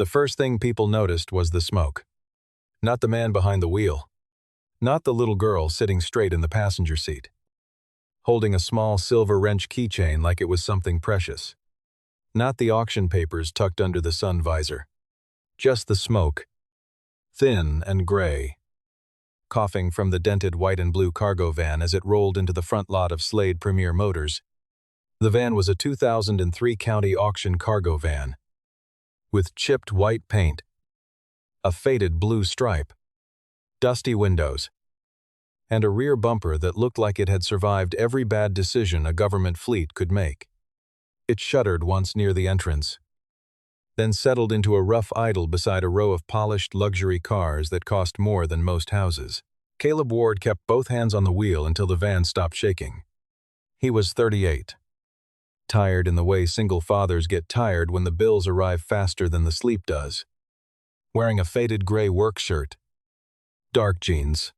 The first thing people noticed was the smoke. Not the man behind the wheel. Not the little girl sitting straight in the passenger seat, holding a small silver wrench keychain like it was something precious. Not the auction papers tucked under the sun visor. Just the smoke, thin and gray, coughing from the dented white and blue cargo van as it rolled into the front lot of Slade Premier Motors. The van was a 2003 county auction cargo van, with chipped white paint, a faded blue stripe, dusty windows, and a rear bumper that looked like it had survived every bad decision a government fleet could make. It shuddered once near the entrance, then settled into a rough idle beside a row of polished luxury cars that cost more than most houses. Caleb Ward kept both hands on the wheel until the van stopped shaking. He was 38. Tired in the way single fathers get tired when the bills arrive faster than the sleep does. Wearing a faded gray work shirt, dark jeans,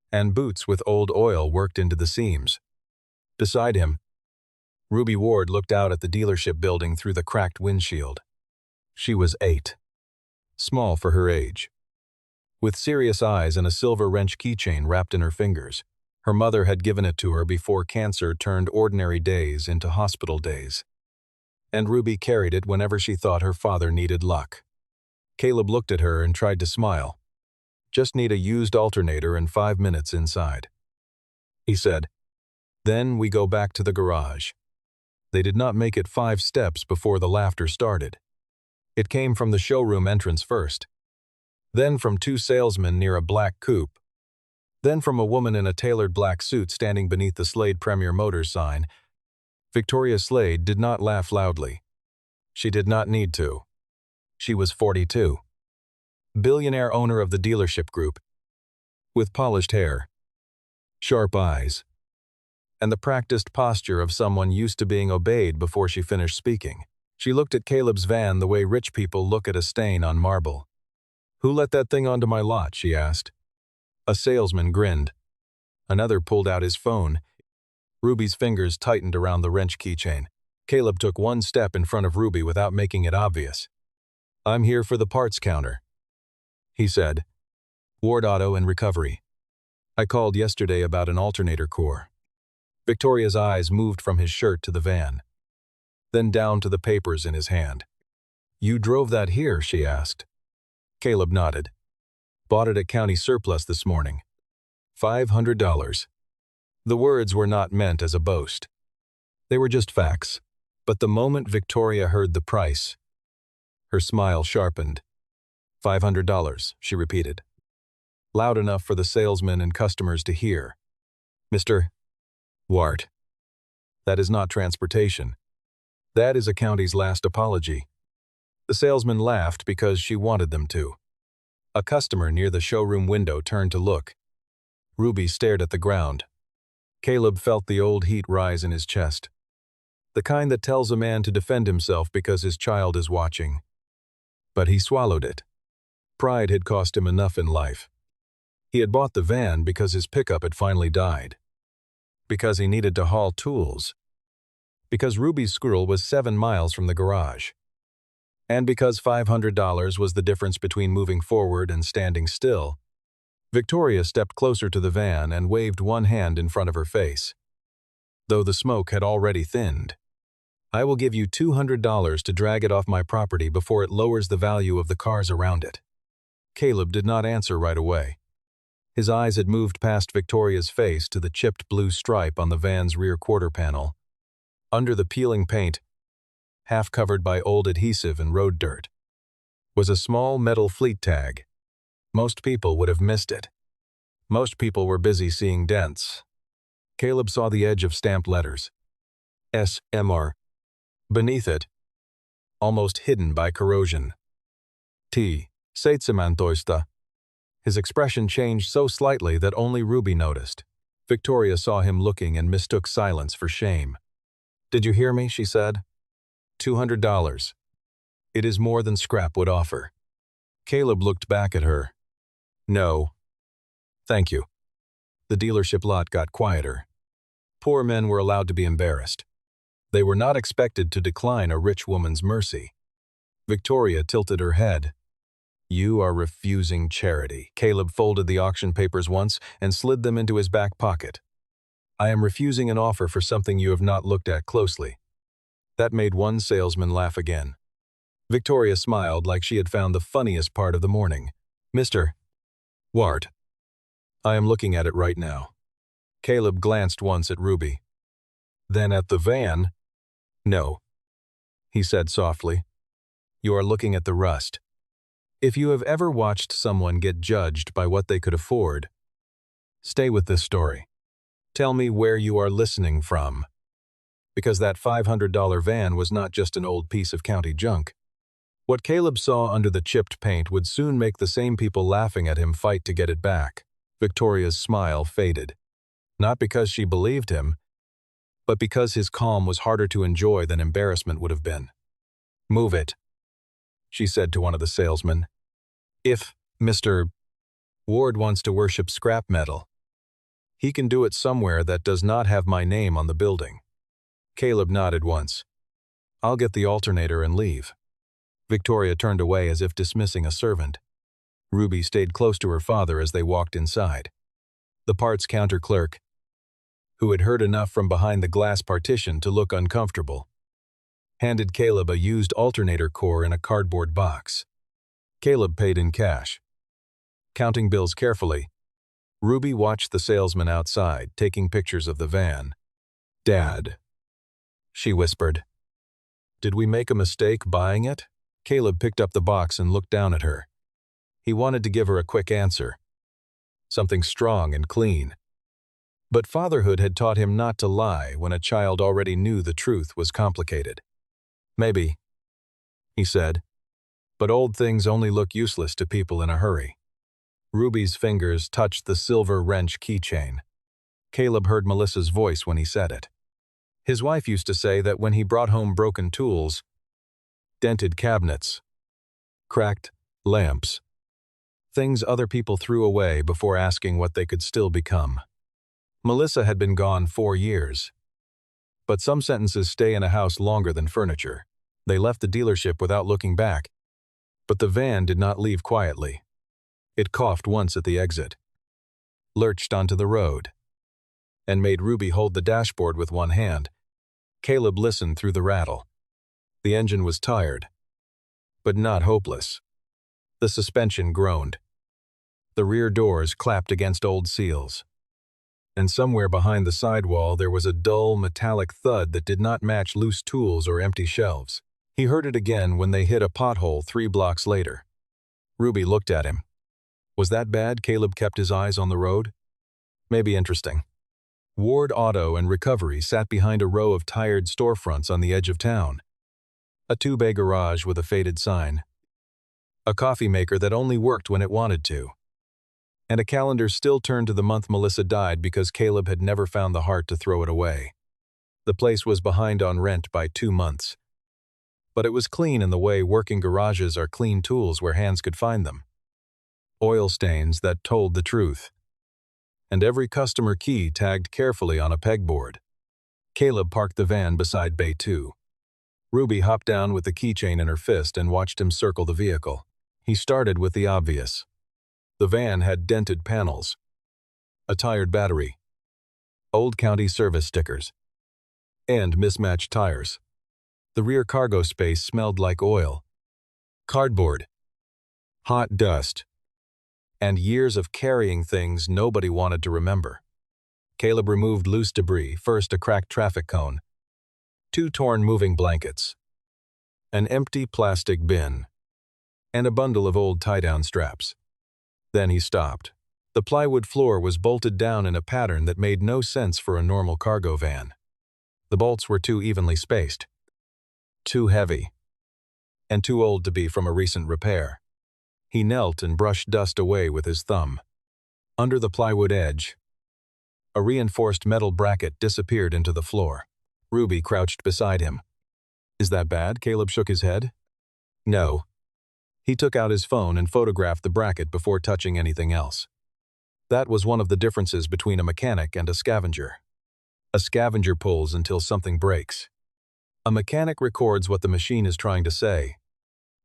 and boots with old oil worked into the seams. Beside him, Ruby Ward looked out at the dealership building through the cracked windshield. She was 8, small for her age, with serious eyes and a silver wrench keychain wrapped in her fingers. Her mother had given it to her before cancer turned ordinary days into hospital days, and Ruby carried it whenever she thought her father needed luck. Caleb looked at her and tried to smile. "Just need a used alternator and 5 minutes inside," he said. "Then we go back to the garage." They did not make it 5 steps before the laughter started. It came from the showroom entrance first, then from 2 salesmen near a black coupe, then from a woman in a tailored black suit standing beneath the Slade Premier Motors sign. Victoria Slade did not laugh loudly. She did not need to. She was 42. Billionaire owner of the dealership group, with polished hair, sharp eyes, and the practiced posture of someone used to being obeyed before she finished speaking. She looked at Caleb's van the way rich people look at a stain on marble. "Who let that thing onto my lot?" she asked. A salesman grinned. Another pulled out his phone. Ruby's fingers tightened around the wrench keychain. Caleb took 1 step in front of Ruby without making it obvious. "I'm here for the parts counter," he said. "Ward Auto and Recovery. I called yesterday about an alternator core." Victoria's eyes moved from his shirt to the van, then down to the papers in his hand. "You drove that here?" she asked. Caleb nodded. "Bought it at county surplus this morning. $500. The words were not meant as a boast. They were just facts. But the moment Victoria heard the price, her smile sharpened. $500, she repeated, loud enough for the salesmen and customers to hear. "Mr. Ward, that is not transportation. That is a county's last apology." The salesman laughed because she wanted them to. A customer near the showroom window turned to look. Ruby stared at the ground. Caleb felt the old heat rise in his chest. The kind that tells a man to defend himself because his child is watching. But he swallowed it. Pride had cost him enough in life. He had bought the van because his pickup had finally died. Because he needed to haul tools. Because Ruby's squirrel was 7 miles from the garage. And because $500 was the difference between moving forward and standing still. Victoria stepped closer to the van and waved one hand in front of her face, though the smoke had already thinned. "I will give you $200 to drag it off my property before it lowers the value of the cars around it." Caleb did not answer right away. His eyes had moved past Victoria's face to the chipped blue stripe on the van's rear quarter panel. Under the peeling paint, half covered by old adhesive and road dirt, was a small metal fleet tag. Most people would have missed it. Most people were busy seeing dents. Caleb saw the edge of stamped letters. SMR. Beneath it, almost hidden by corrosion. T. Seitsemantoista. His expression changed so slightly that only Ruby noticed. Victoria saw him looking and mistook silence for shame. "Did you hear me?" she said. $200. It is more than scrap would offer. Caleb looked back at her. "No. Thank you." The dealership lot got quieter. Poor men were allowed to be embarrassed. They were not expected to decline a rich woman's mercy. Victoria tilted her head. You are refusing charity. Caleb folded the auction papers once and slid them into his back pocket. I am refusing an offer for something you have not looked at closely. That made one salesman laugh again. Victoria smiled like she had found the funniest part of the morning. Mr. Ward. I am looking at it right now. Caleb glanced once at Ruby. Then at the van. No, he said softly. You are looking at the rust. If you have ever watched someone get judged by what they could afford, stay with this story. Tell me where you are listening from. Because that $500 van was not just an old piece of county junk. What Caleb saw under the chipped paint would soon make the same people laughing at him fight to get it back. Victoria's smile faded. Not because she believed him, but because his calm was harder to enjoy than embarrassment would have been. Move it, she said to one of the salesmen. If Mr. Ward wants to worship scrap metal, he can do it somewhere that does not have my name on the building. Caleb nodded once. I'll get the alternator and leave. Victoria turned away as if dismissing a servant. Ruby stayed close to her father as they walked inside. The parts counter clerk, who had heard enough from behind the glass partition to look uncomfortable, handed Caleb a used alternator core in a cardboard box. Caleb paid in cash. Counting bills carefully, Ruby watched the salesman outside, taking pictures of the van. Dad, she whispered. Did we make a mistake buying it? Caleb picked up the box and looked down at her. He wanted to give her a quick answer. Something strong and clean. But fatherhood had taught him not to lie when a child already knew the truth was complicated. Maybe, he said, but old things only look useless to people in a hurry. Ruby's fingers touched the silver wrench keychain. Caleb heard Melissa's voice when he said it. His wife used to say that when he brought home broken tools, dented cabinets, cracked lamps, things other people threw away before asking what they could still become. Melissa had been gone 4 years. But some sentences stay in a house longer than furniture. They left the dealership without looking back, but the van did not leave quietly. It coughed once at the exit, lurched onto the road, and made Ruby hold the dashboard with one hand. Caleb listened through the rattle. The engine was tired, but not hopeless. The suspension groaned. The rear doors clapped against old seals. And somewhere behind the sidewall there was a dull, metallic thud that did not match loose tools or empty shelves. He heard it again when they hit a pothole 3 blocks later. Ruby looked at him. Was that bad? Caleb kept his eyes on the road. Maybe interesting. Ward Auto and Recovery sat behind a row of tired storefronts on the edge of town. A 2-bay garage with a faded sign. A coffee maker that only worked when it wanted to. And a calendar still turned to the month Melissa died because Caleb had never found the heart to throw it away. The place was behind on rent by 2 months. But it was clean in the way working garages are clean tools where hands could find them. Oil stains that told the truth. And every customer key tagged carefully on a pegboard. Caleb parked the van beside Bay 2. Ruby hopped down with the keychain in her fist and watched him circle the vehicle. He started with the obvious. The van had dented panels, a tired battery, old county service stickers, and mismatched tires. The rear cargo space smelled like oil, cardboard, hot dust, and years of carrying things nobody wanted to remember. Caleb removed loose debris, first a cracked traffic cone, 2 torn moving blankets, an empty plastic bin, and a bundle of old tie-down straps. Then he stopped. The plywood floor was bolted down in a pattern that made no sense for a normal cargo van. The bolts were too evenly spaced, too heavy, and too old to be from a recent repair. He knelt and brushed dust away with his thumb. Under the plywood edge, a reinforced metal bracket disappeared into the floor. Ruby crouched beside him. Is that bad? Caleb shook his head. No. He took out his phone and photographed the bracket before touching anything else. That was one of the differences between a mechanic and a scavenger. A scavenger pulls until something breaks. A mechanic records what the machine is trying to say,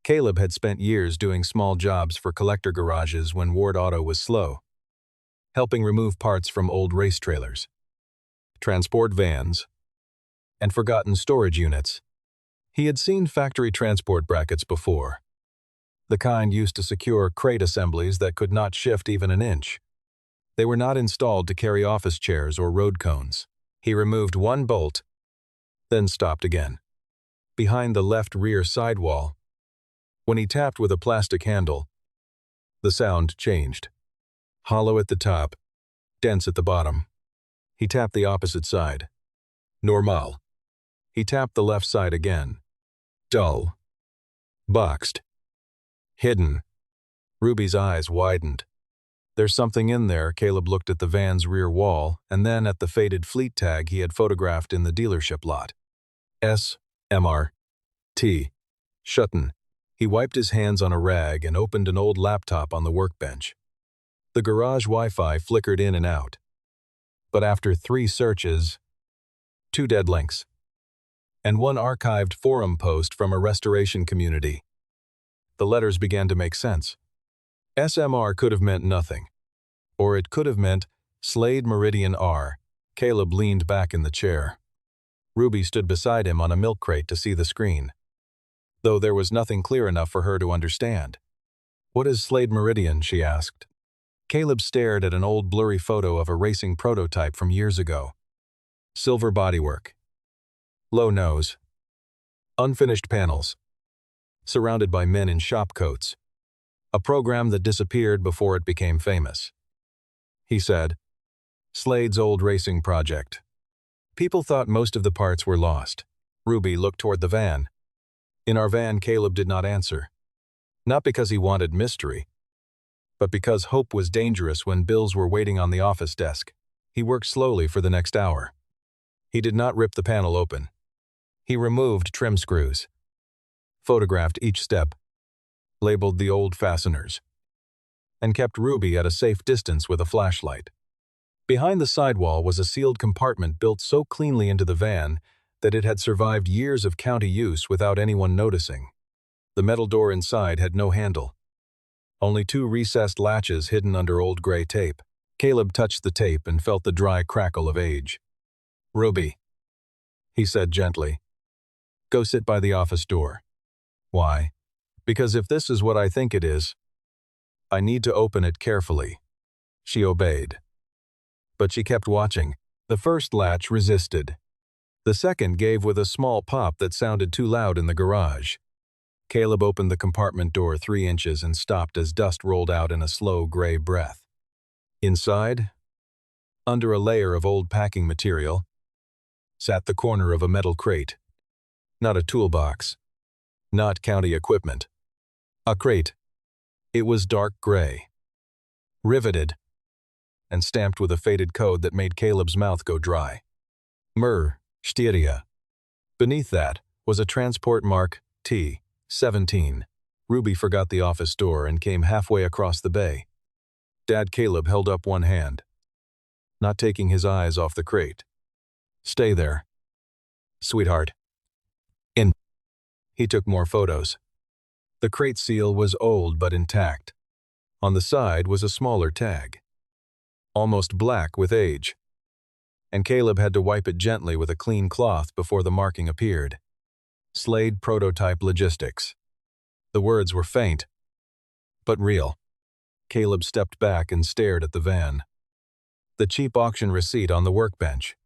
Caleb had spent years doing small jobs for collector garages when Ward Auto was slow, helping remove parts from old race trailers, transport vans, and forgotten storage units. He had seen factory transport brackets before, the kind used to secure crate assemblies that could not shift even an inch. They were not installed to carry office chairs or road cones. He removed one bolt, then stopped again. Behind the left rear sidewall, when he tapped with a plastic handle, the sound changed. Hollow at the top, dense at the bottom. He tapped the opposite side. Normal. He tapped the left side again. Dull. Boxed. Hidden. Ruby's eyes widened. There's something in there. Caleb looked at the van's rear wall and then at the faded fleet tag he had photographed in the dealership lot. S.M.R.T. Shutton. He wiped his hands on a rag and opened an old laptop on the workbench. The garage Wi-Fi flickered in and out. But after 3 searches, 2 dead links, and 1 archived forum post from a restoration community, the letters began to make sense. SMR could have meant nothing. Or it could have meant Slade Meridian R. Caleb leaned back in the chair. Ruby stood beside him on a milk crate to see the screen, though there was nothing clear enough for her to understand. "What is Slade Meridian?" she asked. Caleb stared at an old blurry photo of a racing prototype from years ago. Silver bodywork. Low nose. Unfinished panels. Surrounded by men in shop coats. A program that disappeared before it became famous. He said, "Slade's old racing project. People thought most of the parts were lost." Ruby looked toward the van. In our van, Caleb did not answer. Not because he wanted mystery, but because hope was dangerous when bills were waiting on the office desk. He worked slowly for the next hour. He did not rip the panel open. He removed trim screws, photographed each step, labeled the old fasteners, and kept Ruby at a safe distance with a flashlight. Behind the sidewall was a sealed compartment built so cleanly into the van that it had survived years of county use without anyone noticing. The metal door inside had no handle. Only 2 recessed latches hidden under old gray tape. Caleb touched the tape and felt the dry crackle of age. "Ruby," he said gently, "go sit by the office door." "Why?" "Because if this is what I think it is, I need to open it carefully." She obeyed. But she kept watching. The first latch resisted. The second gave with a small pop that sounded too loud in the garage. Caleb opened the compartment door 3 inches and stopped as dust rolled out in a slow gray breath. Inside, under a layer of old packing material, sat the corner of a metal crate. Not a toolbox. Not county equipment. A crate. It was dark gray, riveted, and stamped with a faded code that made Caleb's mouth go dry. Mer, Styria. Beneath that was a transport mark T-17. Ruby forgot the office door and came halfway across the bay. Dad Caleb held up one hand, not taking his eyes off the crate. "Stay there, sweetheart." In. He took more photos. The crate seal was old but intact. On the side was a smaller tag, almost black with age, and Caleb had to wipe it gently with a clean cloth before the marking appeared. Slade Prototype Logistics. The words were faint, but real. Caleb stepped back and stared at the van. The cheap auction receipt on the workbench.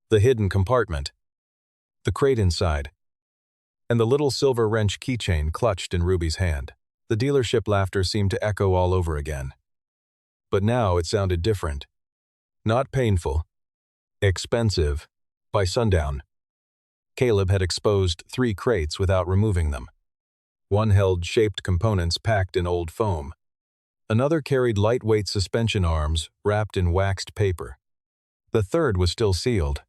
The hidden compartment. The crate inside. And the little silver wrench keychain clutched in Ruby's hand. The dealership laughter seemed to echo all over again. But now it sounded different. Not painful. Expensive. By sundown, Caleb had exposed 3 crates without removing them. One held shaped components packed in old foam. Another carried lightweight suspension arms wrapped in waxed paper. The third was still sealed,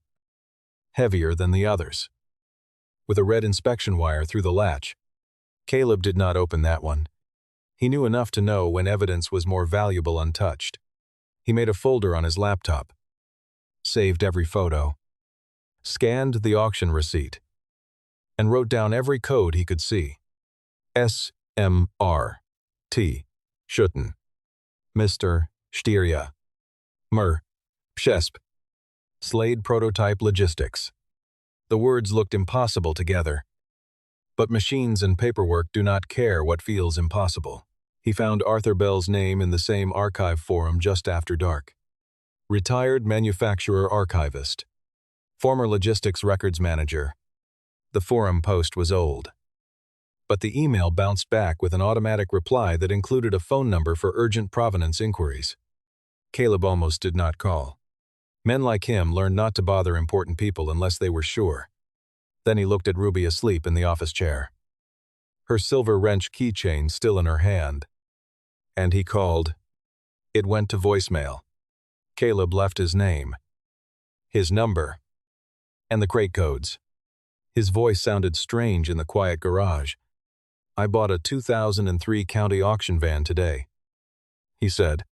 heavier than the others, with a red inspection wire through the latch. Caleb did not open that one. He knew enough to know when evidence was more valuable untouched. He made a folder on his laptop, saved every photo, scanned the auction receipt, and wrote down every code he could see. S-M-R-T. Schutten. Mr. Styria. Mer. Pschesp. Slade Prototype Logistics. The words looked impossible together. But machines and paperwork do not care what feels impossible. He found Arthur Bell's name in the same archive forum just after dark. Retired manufacturer archivist. Former logistics records manager. The forum post was old. But the email bounced back with an automatic reply that included a phone number for urgent provenance inquiries. Caleb almost did not call. Men like him learned not to bother important people unless they were sure. Then he looked at Ruby asleep in the office chair, her silver wrench keychain still in her hand. And he called. It went to voicemail. Caleb left his name, his number, and the crate codes. His voice sounded strange in the quiet garage. I bought a 2003 county auction van today, he said.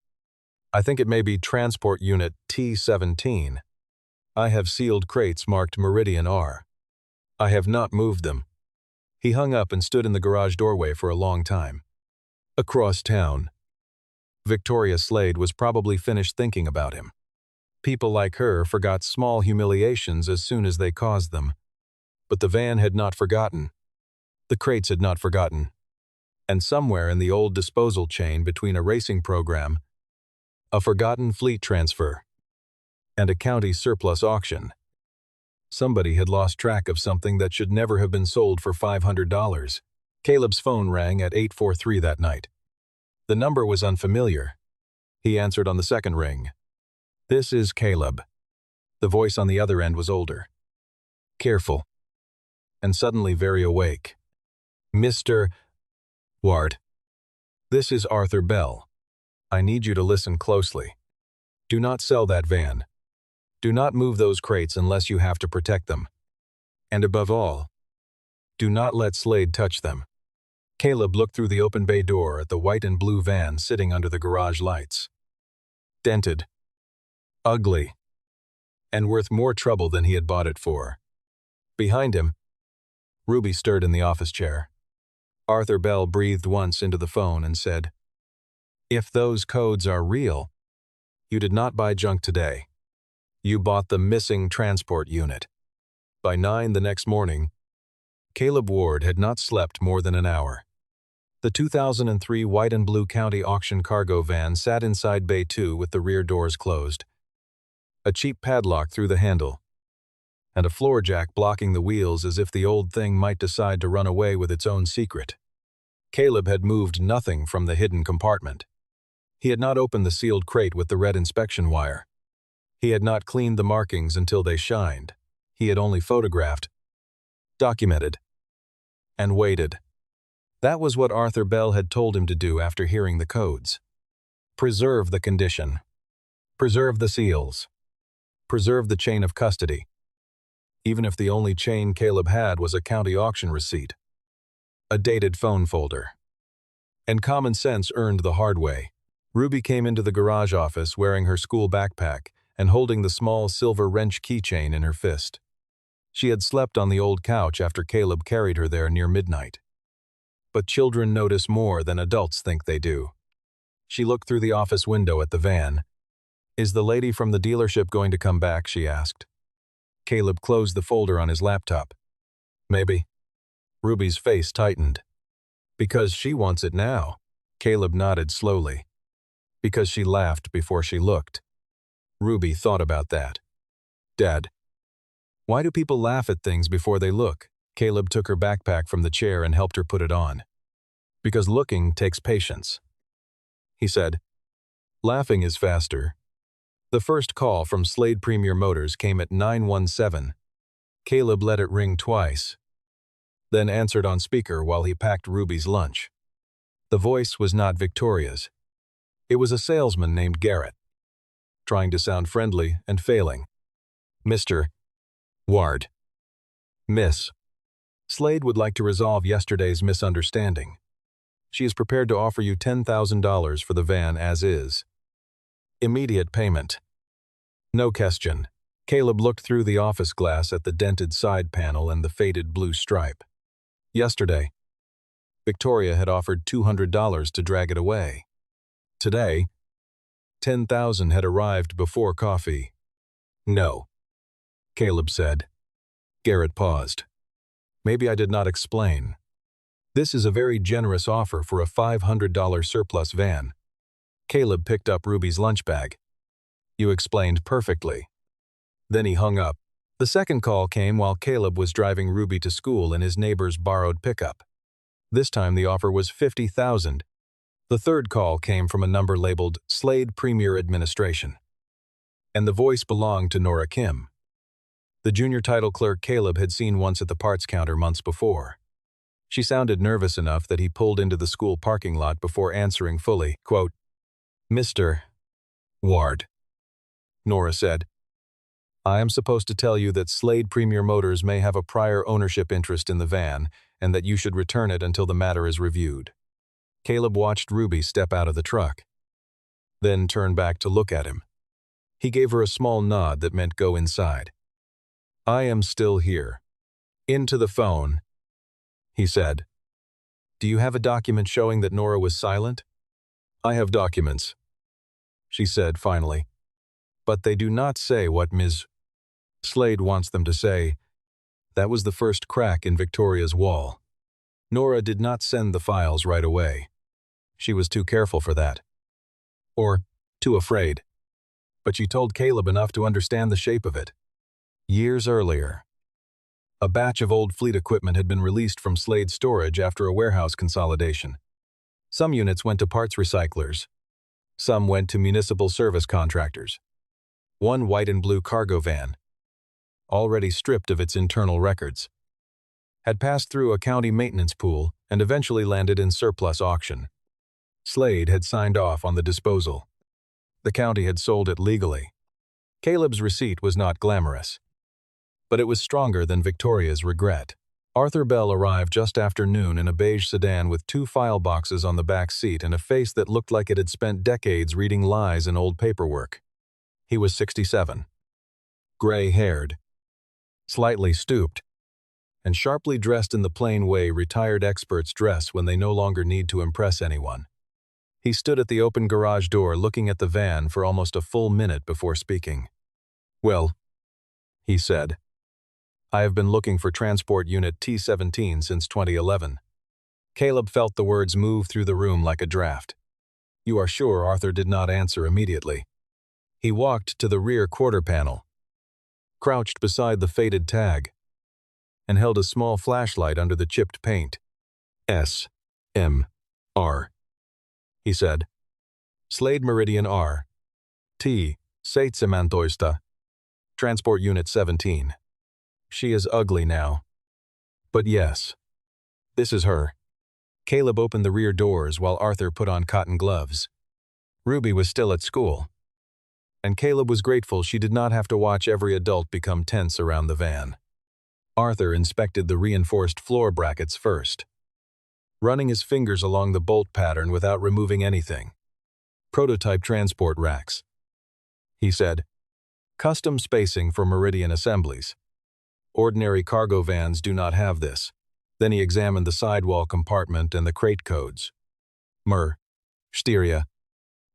I think it may be transport unit T17. I have sealed crates marked Meridian R. I have not moved them. He hung up and stood in the garage doorway for a long time. Across town, Victoria Slade was probably finished thinking about him. People like her forgot small humiliations as soon as they caused them. But the van had not forgotten. The crates had not forgotten. And somewhere in the old disposal chain between a racing program, a forgotten fleet transfer, and a county surplus auction, somebody had lost track of something that should never have been sold for $500. Caleb's phone rang at 8:43 that night. The number was unfamiliar. He answered on the second ring. This is Caleb. The voice on the other end was older, careful, and suddenly very awake. Mr. Ward. This is Arthur Bell. I need you to listen closely. Do not sell that van. Do not move those crates unless you have to protect them. And above all, do not let Slade touch them. Caleb looked through the open bay door at the white and blue van sitting under the garage lights. Dented, ugly, and worth more trouble than he had bought it for. Behind him, Ruby stirred in the office chair. Arthur Bell breathed once into the phone and said, If those codes are real, you did not buy junk today. You bought the missing transport unit. By 9 the next morning, Caleb Ward had not slept more than an hour. The 2003 white and blue county auction cargo van sat inside Bay 2 with the rear doors closed, a cheap padlock through the handle, and a floor jack blocking the wheels as if the old thing might decide to run away with its own secret. Caleb had moved nothing from the hidden compartment. He had not opened the sealed crate with the red inspection wire. He had not cleaned the markings until they shined. He had only photographed, documented, and waited. That was what Arthur Bell had told him to do after hearing the codes. Preserve the condition. Preserve the seals. Preserve the chain of custody. Even if the only chain Caleb had was a county auction receipt, a dated phone folder. And common sense earned the hard way. Ruby came into the garage office wearing her school backpack and holding the small silver wrench keychain in her fist. She had slept on the old couch after Caleb carried her there near midnight. But children notice more than adults think they do. She looked through the office window at the van. Is the lady from the dealership going to come back? She asked. Caleb closed the folder on his laptop. Maybe. Ruby's face tightened. Because she wants it now. Caleb nodded slowly. Because she laughed before she looked. Ruby thought about that. Dad. Why do people laugh at things before they look? Caleb took her backpack from the chair and helped her put it on. Because looking takes patience. He said, Laughing is faster. The first call from Slade Premier Motors came at 9:17. Caleb let it ring twice, then answered on speaker while he packed Ruby's lunch. The voice was not Victoria's. It was a salesman named Garrett, trying to sound friendly and failing. Mr. Ward. Miss. Slade would like to resolve yesterday's misunderstanding. She is prepared to offer you $10,000 for the van as is. Immediate payment. No question. Caleb looked through the office glass at the dented side panel and the faded blue stripe. Yesterday. Victoria had offered $200 to drag it away. Today, 10,000 had arrived before coffee. No, Caleb said. Garrett paused. Maybe I did not explain. This is a very generous offer for a $500 surplus van. Caleb picked up Ruby's lunch bag. You explained perfectly. Then he hung up. The second call came while Caleb was driving Ruby to school in his neighbor's borrowed pickup. This time the offer was $50,000. The third call came from a number labeled Slade Premier Administration. And the voice belonged to Nora Kim, the junior title clerk Caleb had seen once at the parts counter months before. She sounded nervous enough that he pulled into the school parking lot before answering fully, quote, Mr. Ward. Nora said, I am supposed to tell you that Slade Premier Motors may have a prior ownership interest in the van and that you should return it until the matter is reviewed. Caleb watched Ruby step out of the truck, then turned back to look at him. He gave her a small nod that meant go inside. I am still here. Into the phone, he said. Do you have a document showing that Nora was silent? I have documents, she said finally. But they do not say what Ms. Slade wants them to say. That was the first crack in Victoria's wall. Nora did not send the files right away. She was too careful for that. Or too afraid. But she told Caleb enough to understand the shape of it. Years earlier, a batch of old fleet equipment had been released from Slade storage after a warehouse consolidation. Some units went to parts recyclers. Some went to municipal service contractors. One white and blue cargo van, already stripped of its internal records, had passed through a county maintenance pool and eventually landed in surplus auction. Slade had signed off on the disposal. The county had sold it legally. Caleb's receipt was not glamorous, but it was stronger than Victoria's regret. Arthur Bell arrived just after noon in a beige sedan with 2 file boxes on the back seat and a face that looked like it had spent decades reading lies in old paperwork. He was 67, gray-haired, slightly stooped, and sharply dressed in the plain way retired experts dress when they no longer need to impress anyone. He stood at the open garage door looking at the van for almost a full minute before speaking. Well, he said, I have been looking for Transport Unit T-17 since 2011. Caleb felt the words move through the room like a draft. You are sure Arthur did not answer immediately. He walked to the rear quarter panel, crouched beside the faded tag, and held a small flashlight under the chipped paint. S.M.R., he said. Slade Meridian R. T. Seitsemantoista. Transport Unit 17. She is ugly now. But yes, this is her. Caleb opened the rear doors while Arthur put on cotton gloves. Ruby was still at school, and Caleb was grateful she did not have to watch every adult become tense around the van. Arthur inspected the reinforced floor brackets first, running his fingers along the bolt pattern without removing anything. Prototype transport racks, he said. Custom spacing for Meridian assemblies. Ordinary cargo vans do not have this. Then he examined the sidewall compartment and the crate codes. Mer, Styria,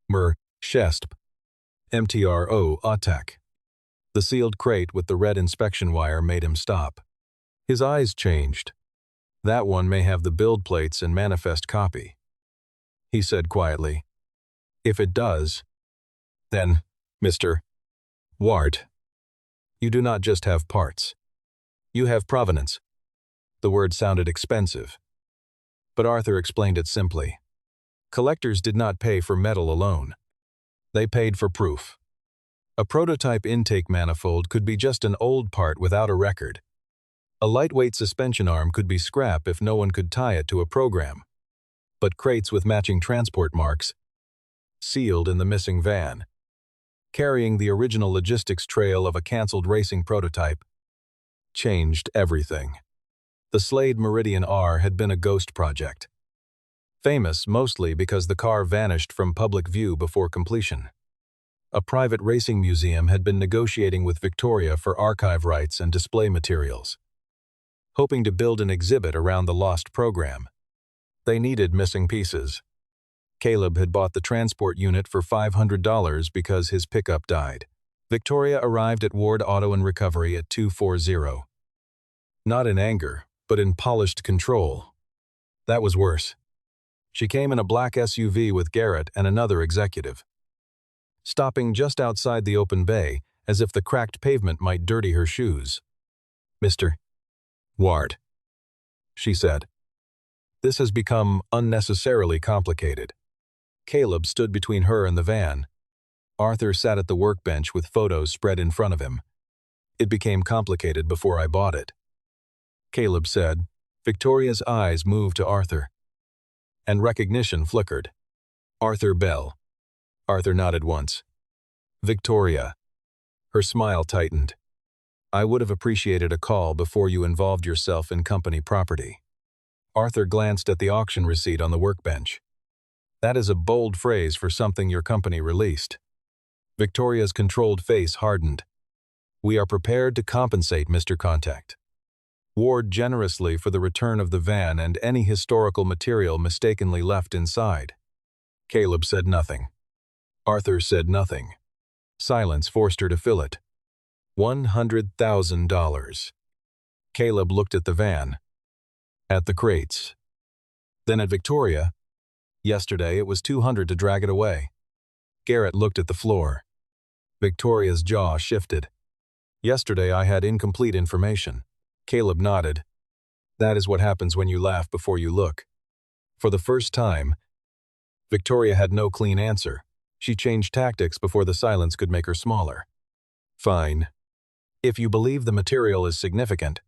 Mer, Shesp, MTRO, ATAC. The sealed crate with the red inspection wire made him stop. His eyes changed. That one may have the build plates and manifest copy, he said quietly. If it does, then, Mr. Ward, you do not just have parts. You have provenance. The word sounded expensive, but Arthur explained it simply. Collectors did not pay for metal alone. They paid for proof. A prototype intake manifold could be just an old part without a record. A lightweight suspension arm could be scrap if no one could tie it to a program. But crates with matching transport marks, sealed in the missing van, carrying the original logistics trail of a canceled racing prototype, changed everything. The Slade Meridian R had been a ghost project, famous mostly because the car vanished from public view before completion. A private racing museum had been negotiating with Victoria for archive rights and display materials, hoping to build an exhibit around the lost program. They needed missing pieces. Caleb had bought the transport unit for $500 because his pickup died. Victoria arrived at Ward Auto and Recovery at 240. Not in anger, but in polished control. That was worse. She came in a black SUV with Garrett and another executive, stopping just outside the open bay, as if the cracked pavement might dirty her shoes. "Mr. Ward," she said. "This has become unnecessarily complicated." Caleb stood between her and the van. Arthur sat at the workbench with photos spread in front of him. "It became complicated before I bought it," Caleb said. Victoria's eyes moved to Arthur, and recognition flickered. "Arthur Bell." Arthur nodded once. "Victoria." Her smile tightened. "I would have appreciated a call before you involved yourself in company property." Arthur glanced at the auction receipt on the workbench. "That is a bold phrase for something your company released." Victoria's controlled face hardened. "We are prepared to compensate, Mr. Contact Ward, generously for the return of the van and any historical material mistakenly left inside." Caleb said nothing. Arthur said nothing. Silence forced her to fill it. $100,000. Caleb looked at the van, at the crates, then at Victoria. Yesterday it was $200 to drag it away. Garrett looked at the floor. Victoria's jaw shifted. "Yesterday I had incomplete information." Caleb nodded. "That is what happens when you laugh before you look." For the first time, Victoria had no clean answer. She changed tactics before the silence could make her smaller. "Fine. If you believe the material is significant,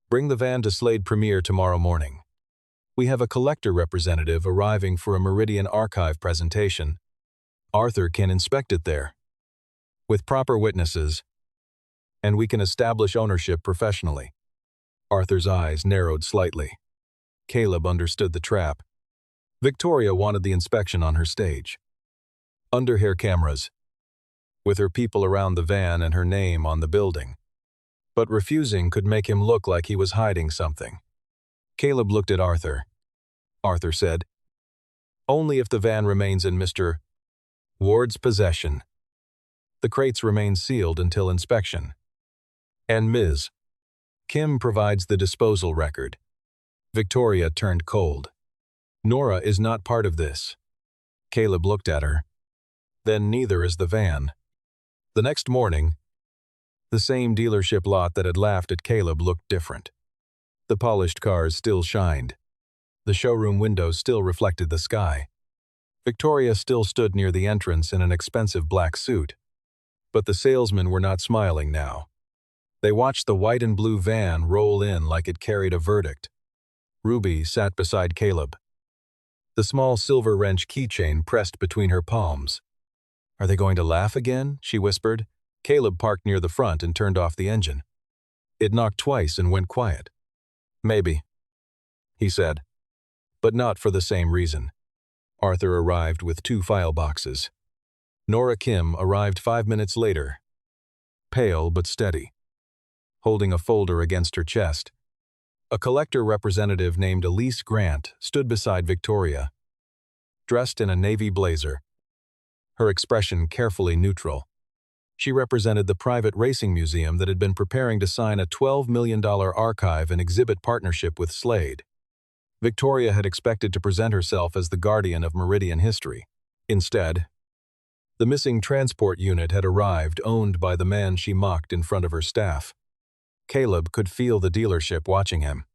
bring the van to Slade Premier tomorrow morning. We have a collector representative arriving for a Meridian archive presentation. Arthur can inspect it there, with proper witnesses, and we can establish ownership professionally." Arthur's eyes narrowed slightly. Caleb understood the trap. Victoria wanted the inspection on her stage, under hair cameras, with her people around the van and her name on the building. But refusing could make him look like he was hiding something. Caleb looked at Arthur. Arthur said, "Only if the van remains in Mr. Ward's possession. The crates remain sealed until inspection. And Ms. Kim provides the disposal record." Victoria turned cold. "Nora is not part of this." Caleb looked at her. "Then neither is the van." The next morning, the same dealership lot that had laughed at Caleb looked different. The polished cars still shined. The showroom windows still reflected the sky. Victoria still stood near the entrance in an expensive black suit. But the salesmen were not smiling now. They watched the white and blue van roll in like it carried a verdict. Ruby sat beside Caleb, the small silver wrench keychain pressed between her palms. "Are they going to laugh again?" she whispered. Caleb parked near the front and turned off the engine. It knocked twice and went quiet. "Maybe," he said, "but not for the same reason." Arthur arrived with 2 file boxes. Nora Kim arrived 5 minutes later, pale but steady, holding a folder against her chest. A collector representative named Elise Grant stood beside Victoria, dressed in a navy blazer, her expression carefully neutral. She represented the private racing museum that had been preparing to sign a $12 million archive and exhibit partnership with Slade. Victoria had expected to present herself as the guardian of Meridian history. Instead, the missing transport unit had arrived, owned by the man she mocked in front of her staff. Caleb could feel the dealership watching him.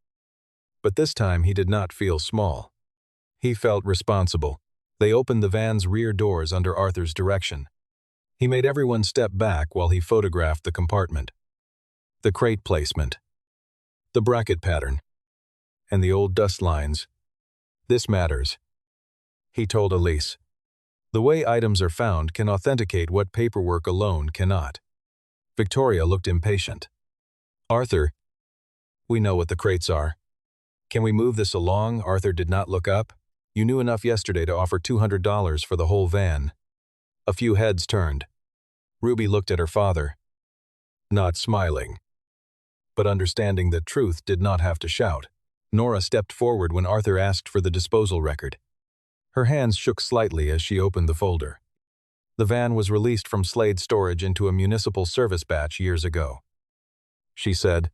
But this time he did not feel small. He felt responsible. They opened the van's rear doors under Arthur's direction. He made everyone step back while he photographed the compartment, the crate placement, the bracket pattern, and the old dust lines. "This matters," he told Elise. "The way items are found can authenticate what paperwork alone cannot." Victoria looked impatient. "Arthur, we know what the crates are. Can we move this along?" Arthur did not look up. "You knew enough yesterday to offer $200 for the whole van." A few heads turned. Ruby looked at her father, not smiling, but understanding that truth did not have to shout. Nora stepped forward when Arthur asked for the disposal record. Her hands shook slightly as she opened the folder. The van was released from Slade storage into a municipal service batch years ago. She said,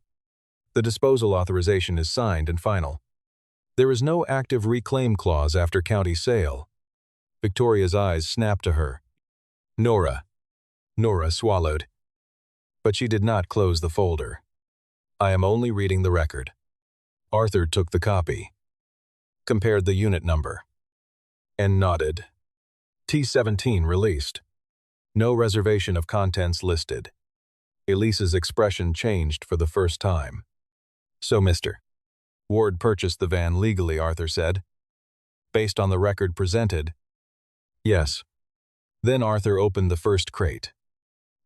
"The disposal authorization is signed and final. There is no active reclaim clause after county sale." Victoria's eyes snapped to her. Nora. Nora swallowed. But she did not close the folder. "I am only reading the record." Arthur took the copy, compared the unit number, and nodded. T-17 released. No reservation of contents listed. Elise's expression changed for the first time. "So, Mr. Ward purchased the van legally," Arthur said. "Based on the record presented?" "Yes." Then Arthur opened the first crate.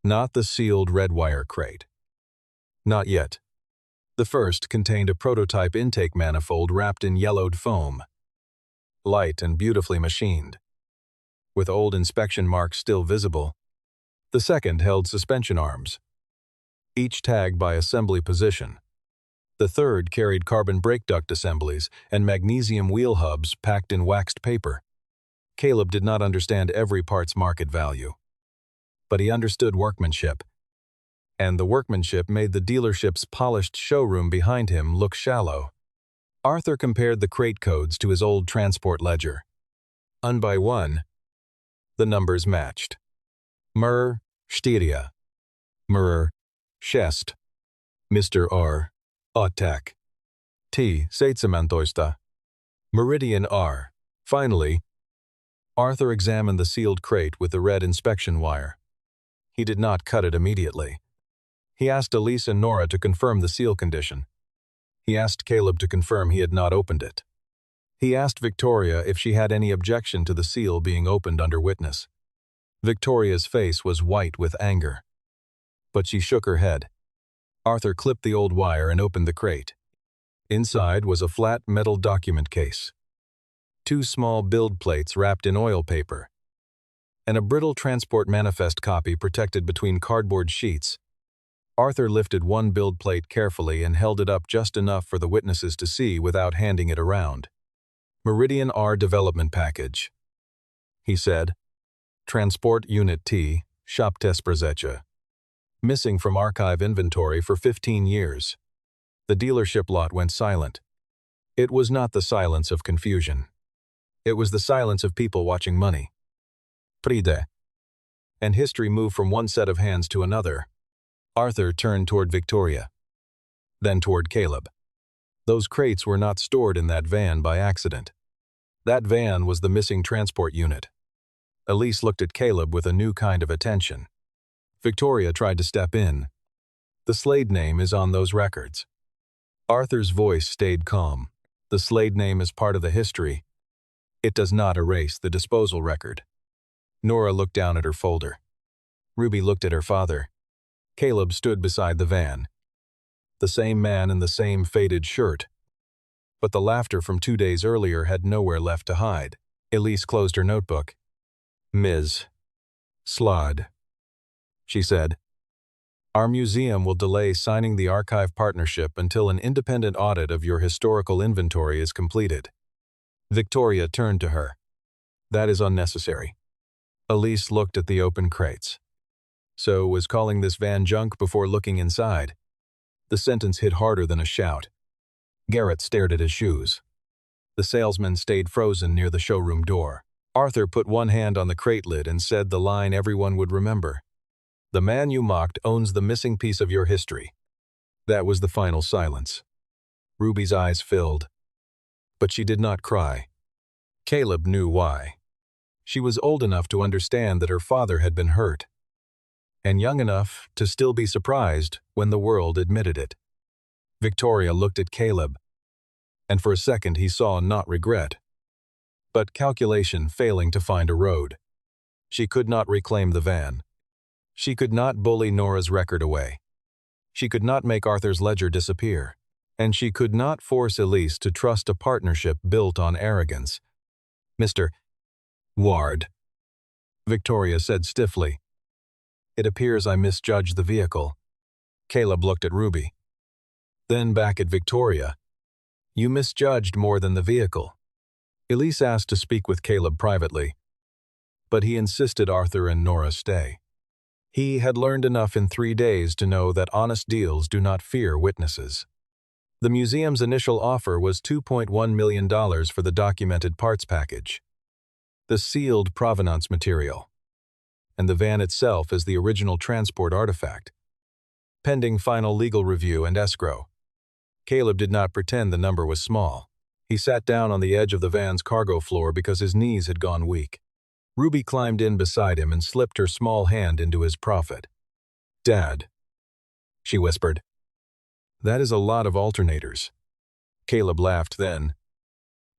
Not the sealed red wire crate. Not yet. The first contained a prototype intake manifold wrapped in yellowed foam. Light and beautifully machined, with old inspection marks still visible. The second held suspension arms, each tagged by assembly position. The third carried carbon brake duct assemblies and magnesium wheel hubs packed in waxed paper. Caleb did not understand every part's market value, but he understood workmanship, and the workmanship made the dealership's polished showroom behind him look shallow. Arthur compared the crate codes to his old transport ledger. One by one, the numbers matched. Mur, Styria. Mur, Chest. Mr. R. Attack. T. Seitsemantoista. Meridian R. Finally, Arthur examined the sealed crate with the red inspection wire. He did not cut it immediately. He asked Elise and Nora to confirm the seal condition. He asked Caleb to confirm he had not opened it. He asked Victoria if she had any objection to the seal being opened under witness. Victoria's face was white with anger, but she shook her head. Arthur clipped the old wire and opened the crate. Inside was a flat metal document case, 2 small build plates wrapped in oil paper, and a brittle transport manifest copy protected between cardboard sheets. Arthur lifted one build plate carefully and held it up just enough for the witnesses to see without handing it around. "Meridian R Development Package," he said. "Transport Unit T, Shoptesprezecha. Missing from archive inventory for 15 years. The dealership lot went silent. It was not the silence of confusion. It was the silence of people watching money. Pride. And history moved from one set of hands to another. Arthur turned toward Victoria, then toward Caleb. Those crates were not stored in that van by accident. That van was the missing transport unit. Elise looked at Caleb with a new kind of attention. Victoria tried to step in. "The Slade name is on those records." Arthur's voice stayed calm. "The Slade name is part of the history. It does not erase the disposal record." Nora looked down at her folder. Ruby looked at her father. Caleb stood beside the van. The same man in the same faded shirt. But the laughter from 2 days earlier had nowhere left to hide. Elise closed her notebook. "Ms. Slade," she said, "our museum will delay signing the archive partnership until an independent audit of your historical inventory is completed." Victoria turned to her. "That is unnecessary." Elise looked at the open crates. "So was calling this van junk before looking inside." The sentence hit harder than a shout. Garrett stared at his shoes. The salesman stayed frozen near the showroom door. Arthur put one hand on the crate lid and said the line everyone would remember. "The man you mocked owns the missing piece of your history." That was the final silence. Ruby's eyes filled, but she did not cry. Caleb knew why. She was old enough to understand that her father had been hurt, and young enough to still be surprised when the world admitted it. Victoria looked at Caleb, and for a second he saw not regret, but calculation failing to find a road. She could not reclaim the van. She could not bully Nora's record away. She could not make Arthur's ledger disappear, and she could not force Elise to trust a partnership built on arrogance. "Mr. Ward," Victoria said stiffly. "It appears I misjudged the vehicle." Caleb looked at Ruby, then back at Victoria. You misjudged more than the vehicle. Elise asked to speak with Caleb privately, but he insisted Arthur and Nora stay. He had learned enough in 3 days to know that honest deals do not fear witnesses. The museum's initial offer was $2.1 million for the documented parts package, the sealed provenance material, and the van itself as the original transport artifact, pending final legal review and escrow. Caleb did not pretend the number was small. He sat down on the edge of the van's cargo floor because his knees had gone weak. Ruby climbed in beside him and slipped her small hand into his profit. "Dad," she whispered. "That is a lot of alternators." Caleb laughed then,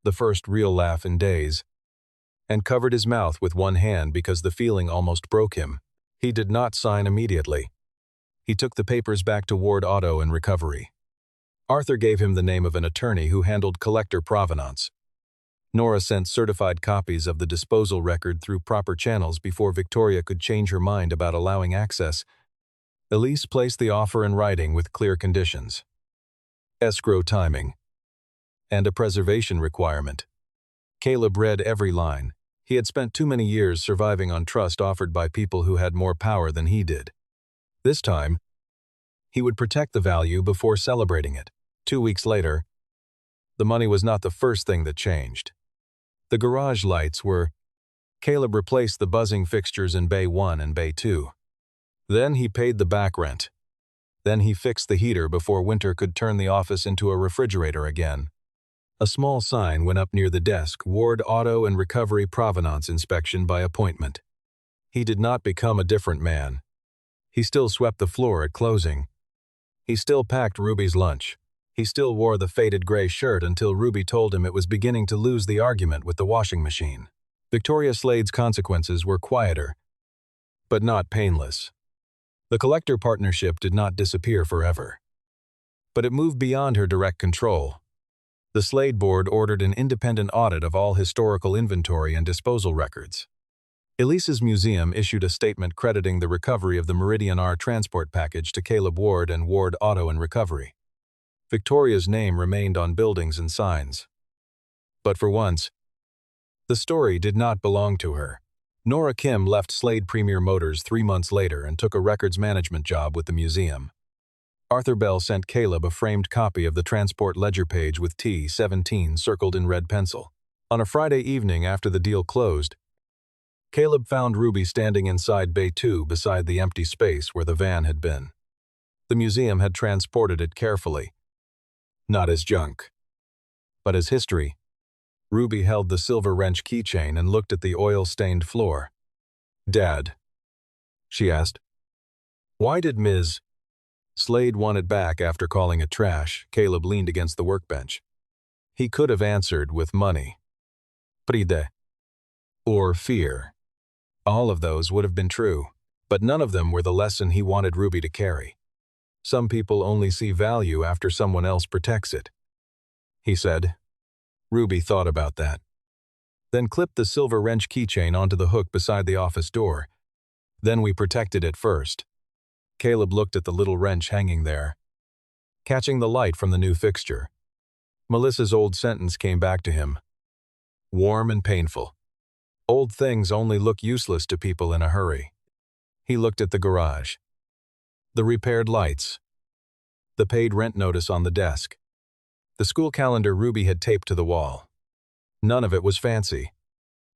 the first real laugh in days, and covered his mouth with one hand because the feeling almost broke him. He did not sign immediately. He took the papers back to Ward Auto and Recovery. Arthur gave him the name of an attorney who handled collector provenance. Nora sent certified copies of the disposal record through proper channels before Victoria could change her mind about allowing access. Elise placed the offer in writing with clear conditions: escrow timing, and a preservation requirement. Caleb read every line. He had spent too many years surviving on trust offered by people who had more power than he did. This time, he would protect the value before celebrating it. 2 weeks later, the money was not the first thing that changed. The garage lights were. Caleb replaced the buzzing fixtures in Bay 1 and Bay 2. Then he paid the back rent. Then he fixed the heater before winter could turn the office into a refrigerator again. A small sign went up near the desk: Ward Auto and Recovery Provenance Inspection by Appointment. He did not become a different man. He still swept the floor at closing. He still packed Ruby's lunch. He still wore the faded gray shirt until Ruby told him it was beginning to lose the argument with the washing machine. Victoria Slade's consequences were quieter, but not painless. The collector partnership did not disappear forever, but it moved beyond her direct control. The Slade board ordered an independent audit of all historical inventory and disposal records. Elise's museum issued a statement crediting the recovery of the Meridian R transport package to Caleb Ward and Ward Auto and Recovery. Victoria's name remained on buildings and signs. But for once, the story did not belong to her. Nora Kim left Slade Premier Motors 3 months later and took a records management job with the museum. Arthur Bell sent Caleb a framed copy of the transport ledger page with T17 circled in red pencil. On a Friday evening after the deal closed, Caleb found Ruby standing inside Bay 2 beside the empty space where the van had been. The museum had transported it carefully, not as junk, but as history. Ruby held the silver wrench keychain and looked at the oil-stained floor. "Dad," she asked, "why did Ms. Slade want it back after calling it trash?" Caleb leaned against the workbench. He could have answered with money, pride, or fear. All of those would have been true, but none of them were the lesson he wanted Ruby to carry. Some people only see value after someone else protects it, he said. Ruby thought about that, then clipped the silver wrench keychain onto the hook beside the office door. "Then we protected it first." Caleb looked at the little wrench hanging there, catching the light from the new fixture. Melissa's old sentence came back to him, warm and painful. Old things only look useless to people in a hurry. He looked at the garage, the repaired lights, the paid rent notice on the desk, the school calendar Ruby had taped to the wall. None of it was fancy.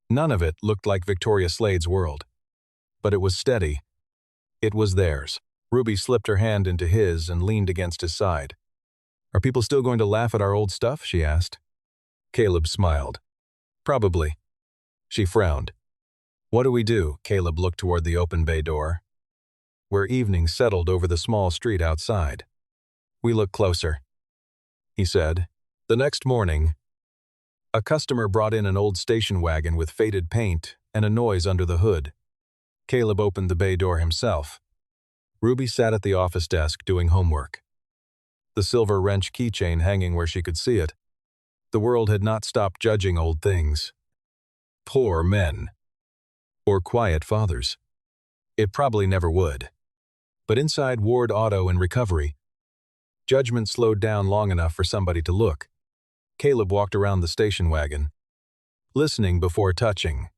None of it looked like Victoria Slade's world. But it was steady. It was theirs. Ruby slipped her hand into his and leaned against his side. "Are people still going to laugh at our old stuff?" she asked. Caleb smiled. "Probably." She frowned. "What do we do?" Caleb looked toward the open bay door, where evening settled over the small street outside. "We look closer," he said. The next morning, a customer brought in an old station wagon with faded paint and a noise under the hood. Caleb opened the bay door himself. Ruby sat at the office desk doing homework, the silver wrench keychain hanging where she could see it. The world had not stopped judging old things. Poor men. Or quiet fathers. It probably never would. But inside Ward Auto and Recovery, judgment slowed down long enough for somebody to look. Caleb walked around the station wagon, listening before touching,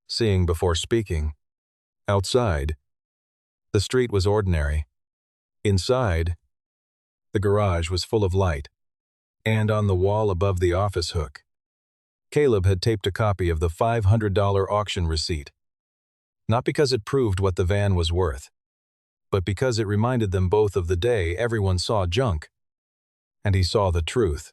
seeing before speaking. Outside, the street was ordinary. Inside, the garage was full of light, and on the wall above the office hook, Caleb had taped a copy of the $500 auction receipt. Not because it proved what the van was worth, but because it reminded them both of the day everyone saw junk, and he saw the truth.